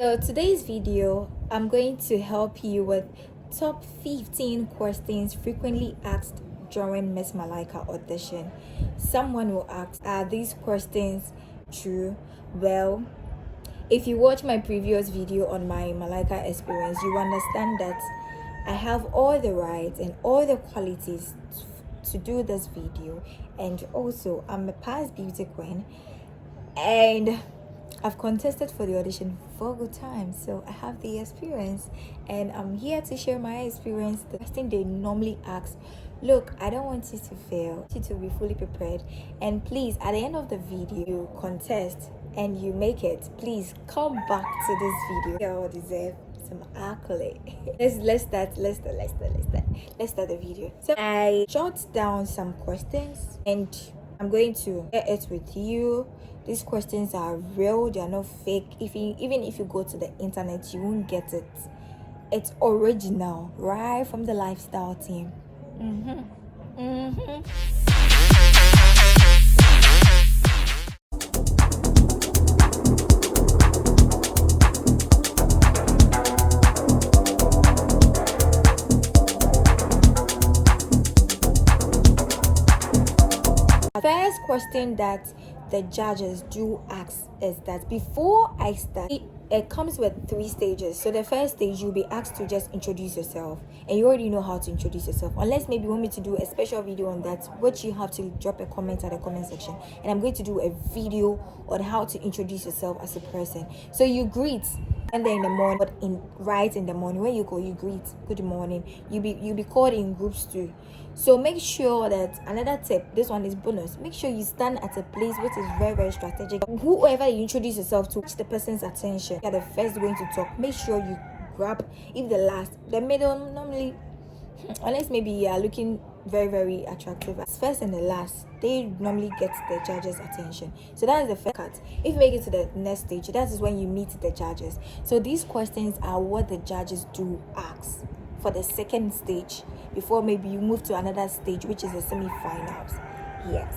So today's video, I'm going to help you with top 15 questions frequently asked during Miss Malaika audition. Someone will ask, are these questions true? Well, if you watch my previous video on my Malaika experience, you understand that I have all the rights and all the qualities to do this video, and also I'm a past beauty queen, and I've contested for the audition 4 good times, so I have the experience, and I'm here to share my experience. The question they normally ask, look, I don't want you to fail, I want you to be fully prepared, and please, at the end of the video, you contest and you make it, please come back to this video. You all deserve some accolade. let's start the video. So I jot down some questions and I'm going to share it with you. These questions are real, they are not fake. Even if you go to the internet, you won't get it. It's original, right from the lifestyle team. First question that the judges do ask is that before I start, it comes with 3 stages. So the first stage, you'll be asked to just introduce yourself, and you already know how to introduce yourself, unless maybe you want me to do a special video on that, which you have to drop a comment at the comment section, and I'm going to do a video on how to introduce yourself as a person. So you greet, and then in the morning, but right in the morning when you go, you greet, good morning. You'll be called in groups too. So make sure that, another tip, this one is bonus, make sure you stand at a place which is very, very strategic. Whoever you introduce yourself to, catch the person's attention. You're the first going to talk, make sure you grab, if the last, the middle, normally, unless maybe you are looking very, very attractive, as first and the last, they normally get the judges' attention. So that is the first cut. If you make it to the next stage, that is when you meet the judges. So these questions are what the judges do ask for the second stage, before maybe you move to another stage, which is the semi-finals. Yes.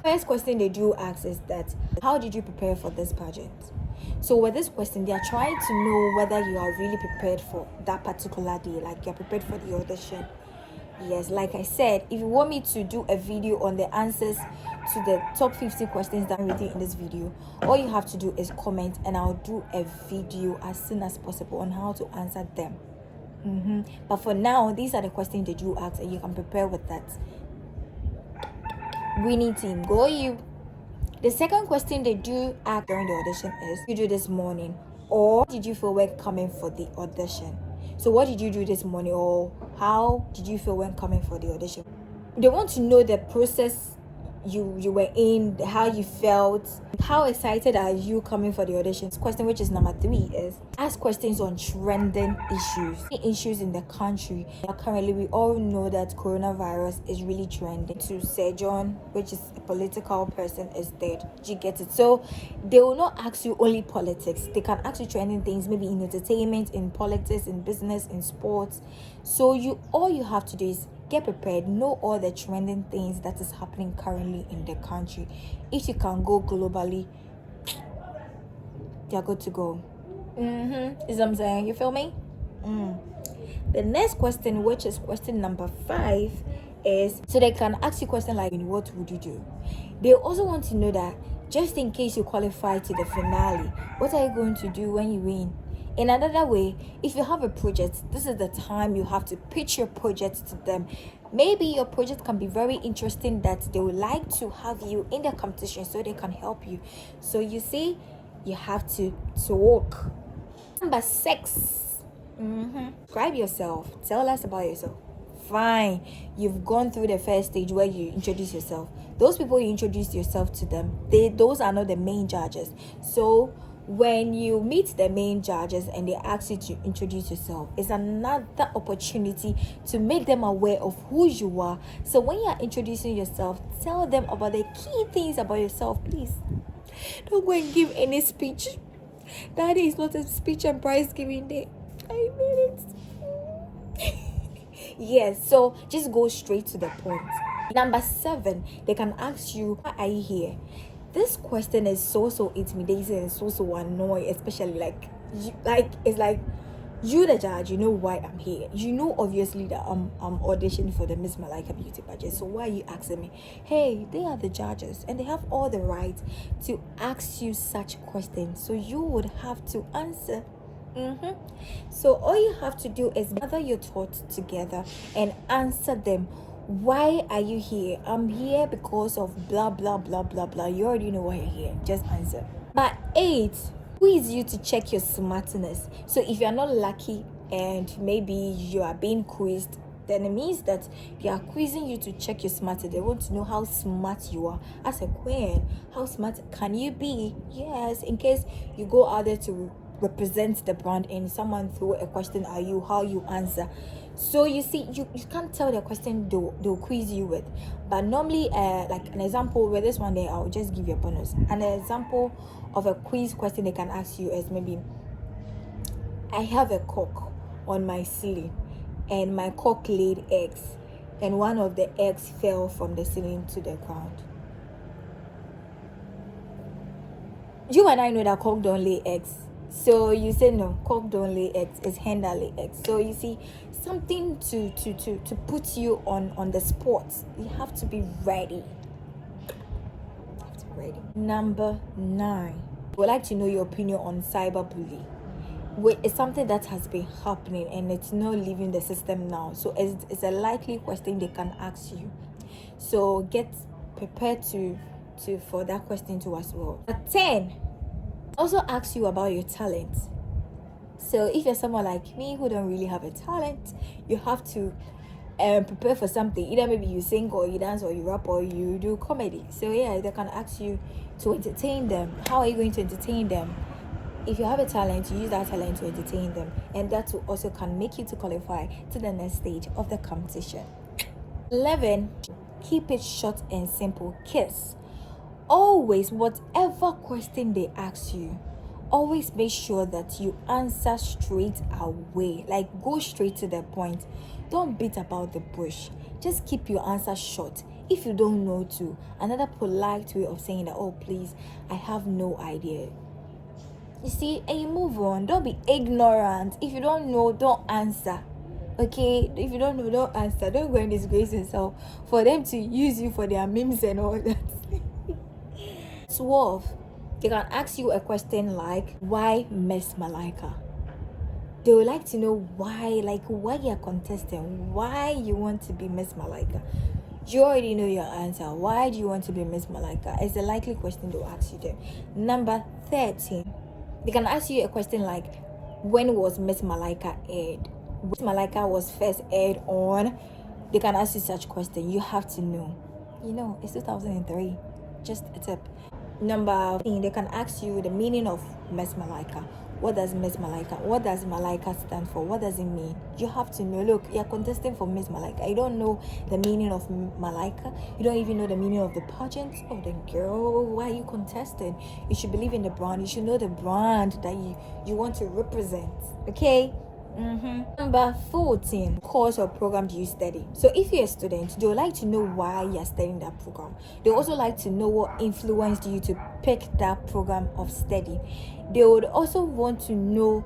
First question they do ask is that, how did you prepare for this pageant? So with this question, they are trying to know whether you are really prepared for that particular day, like you're prepared for the audition. Yes, like I said, if you want me to do a video on the answers to the top 50 questions that I'm with you in this video, all you have to do is comment, and I'll do a video as soon as possible on how to answer them. But for now, these are the questions they do ask, and you can prepare with that. Winning team, go you. The second question they do ask during the audition is, you do this morning, or did you feel when coming for the audition? So what did you do this morning, or how did you feel when coming for the audition? They want to know the process you were in, how you felt, how excited are you coming for the auditions. Question, which is number 3, is ask questions on trending issues in the country. Currently, we all know that coronavirus is really trending. To Sir John, which is a political person, is dead. Do you get it? So they will not ask you only politics. They can ask you trending things, maybe in entertainment, in politics, in business, in sports. So all you have to do is get prepared, know all the trending things that is happening currently in the country. If you can go globally, you're good to go. Is what I'm saying? You feel me? The next question, which is question number 5, is, so they can ask you question like, what would you do? They also want to know that, just in case you qualify to the finale, what are you going to do when you win? In another way, if you have a project, this is the time you have to pitch your project to them. Maybe your project can be very interesting that they would like to have you in the competition so they can help you. So you see, you have to talk. Number 6, describe yourself. Tell us about yourself. Fine, you've gone through the first stage where you introduce yourself. Those people you introduce yourself to them, those are not the main judges. So when you meet the main judges and they ask you to introduce yourself, it's another opportunity to make them aware of who you are. So when you are introducing yourself, tell them about the key things about yourself. Please don't go and give any speech. That is not a speech and prize giving day. I mean it. Yes, so just go straight to the point. Number 7, they can ask you, why are you here? This question is so intimidating and so annoying, especially like it's like you the judge, you know why I'm here. You know obviously that I'm auditioning for the Miss Malaika beauty pageant. So why are you asking me? Hey, they are the judges and they have all the right to ask you such questions. So you would have to answer. So all you have to do is gather your thoughts together and answer them. Why are you here? I'm here because of blah blah blah blah blah. You already know why you're here. Just answer. But 8, quiz you to check your smartness. So if you're not lucky and maybe you are being quizzed, then it means that they are quizzing you to check your smartness. They want to know how smart you are as a queen. How smart can you be? Yes, in case you go out there to represent the brand and someone throw a question at you, how you answer. So you see, you can't tell the question they'll quiz you with. But normally, like an example with this one day, I'll just give you a bonus. An example of a quiz question they can ask you is maybe, I have a cock on my ceiling and my cock laid eggs and one of the eggs fell from the ceiling to the ground. You and I know that cock don't lay eggs. So you say no, cock don't lay eggs, it's hen that lay eggs. So you see, something to put you on the spot. You have to be ready. Number 9. We'd like to know your opinion on cyberbullying. It's something that has been happening and it's not leaving the system now. So it's a likely question they can ask you. So get prepared to for that question too as well. At 10, also ask you about your talent. So if you're someone like me who don't really have a talent, you have to prepare for something. Either maybe you sing or you dance or you rap or you do comedy. So yeah, they can ask you to entertain them. How are you going to entertain them? If you have a talent, you use that talent to entertain them, and that will also can make you to qualify to the next stage of the competition. 11, keep it short and simple. Kiss. Always, whatever question they ask you, always make sure that you answer straight away. Like, go straight to the point. Don't beat about the bush. Just keep your answer short. If you don't know to, another polite way of saying that, oh please, I have no idea. You see, and you move on. Don't be ignorant. If you don't know, don't answer. Okay? If you don't know, don't answer. Don't go and disgrace yourself for them to use you for their memes and all that. 12, they can ask you a question like, why Miss Malaika? They would like to know why you're contesting, why you want to be Miss Malaika. You already know your answer. Why do you want to be Miss Malaika? It's a likely question to ask you there. Number 13, they can ask you a question like, when was Miss Malaika aired? Miss Malaika was first aired on. They can ask you such question. You have to know. You know, it's 2003. Just a tip. Number 15, they can ask you the meaning of Miss Malaika. What does Miss Malaika? What does Malaika stand for? What does it mean? You have to know. Look, you're contesting for Miss Malaika. You don't know the meaning of Malaika. You don't even know the meaning of the pageant. Oh, then girl, why are you contesting? You should believe in the brand. You should know the brand that you want to represent. Okay? Number 14, course or program do you study? So if you're a student, they would like to know why you're studying that program. They also like to know what influenced you to pick that program of study. They would also want to know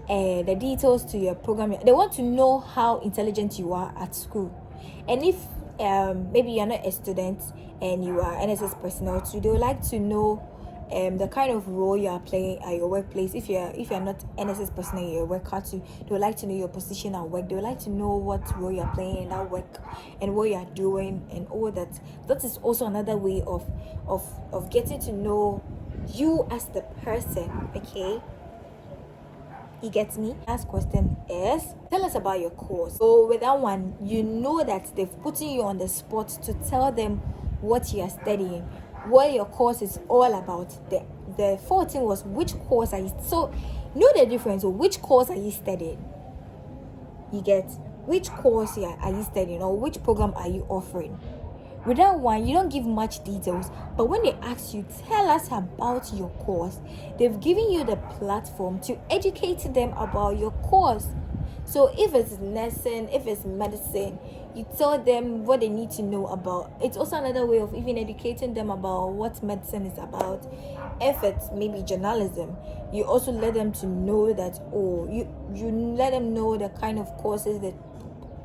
the details to your program. They want to know how intelligent you are at school. And if maybe you're not a student and you are NSS personnel too, they would like to know the kind of role you are playing at your workplace. If you're not NSS personnel, you're a worker too, they would like to know your position at work. They would like to know what role you're playing in that work and what you're doing and all that. That is also another way of getting to know you as the person. Okay, you get me? Last question is, tell us about your course. So with that one, you know that they've put you on the spot to tell them what you are studying, what your course is all about. The 14 was, which course are you, so know the difference. So which course are you studying? You get, which course are you studying, or which program are you offering? With that one, you don't give much details, but when they ask you, tell us about your course, they've given you the platform to educate them about your course. So if it's nursing, if it's medicine, you tell them what they need to know about. It's also another way of even educating them about what medicine is about. If it's maybe journalism, you also let them to know that, oh, you let them know the kind of courses, the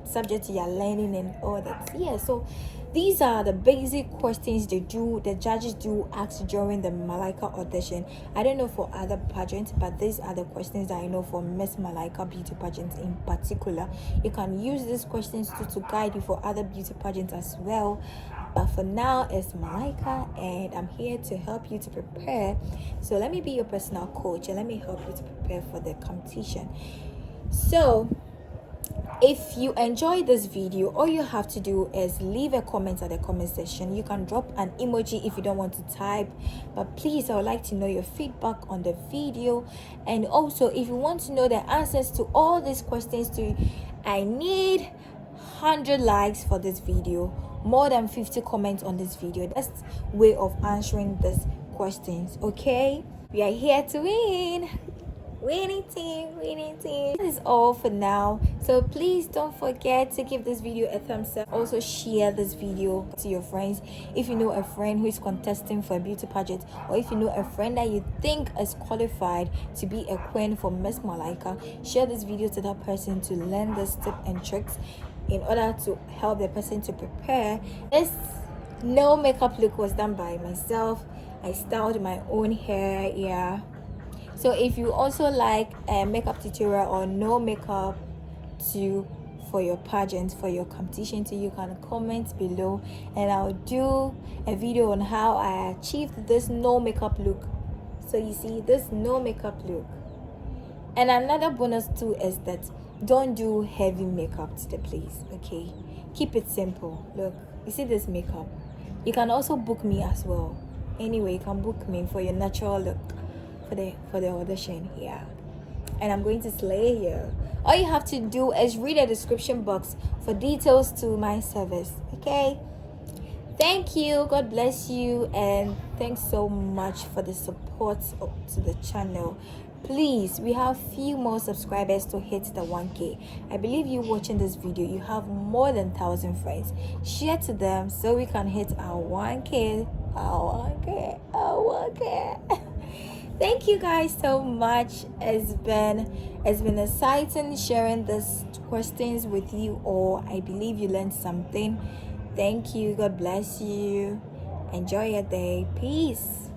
subjects you are learning and all that. Yeah, so these are the basic questions the judges do ask during the Malaika audition. I don't know for other pageants, but these are the questions that I know for Miss Malaika beauty pageants in particular. You can use these questions to guide you for other beauty pageants as well. But for now, it's Malaika, and I'm here to help you to prepare. So let me be your personal coach and let me help you to prepare for the competition. So if you enjoyed this video, all you have to do is leave a comment at the comment section. You can drop an emoji if you don't want to type, but please, I would like to know your feedback on the video. And also, if you want to know the answers to all these questions I need 100 likes for this video, more than 50 comments on this video. That's way of answering these questions. Okay, we are here to win. Winning team. That is all for now. So please don't forget to give this video a thumbs up. Also share this video to your friends. If you know a friend who is contesting for a beauty pageant, or if you know a friend that you think is qualified to be a queen for Miss Malaika, share this video to that person to learn this tip and tricks in order to help the person to prepare. This no makeup look was done by myself. I styled my own hair. Yeah, so if you also like a makeup tutorial or no makeup too for your pageant, for your competition too, you can comment below and I'll do a video on how I achieved this no makeup look. So you see, this no makeup look. And another bonus too is that don't do heavy makeup to the place. Okay, keep it simple. Look, you see this makeup, you can also book me as well. Anyway, you can book me for your natural look for the audition here, and I'm going to slay here. All you have to do is read the description box for details to my service. Okay, thank you, God bless you, and thanks so much for the support to the channel. Please, we have few more subscribers to hit the 1k. I believe you watching this video, you have more than 1,000 friends. Share to them so we can hit our 1k. Thank you guys so much. It's been exciting sharing these questions with you all. I believe you learned something. Thank you. God bless you. Enjoy your day. Peace.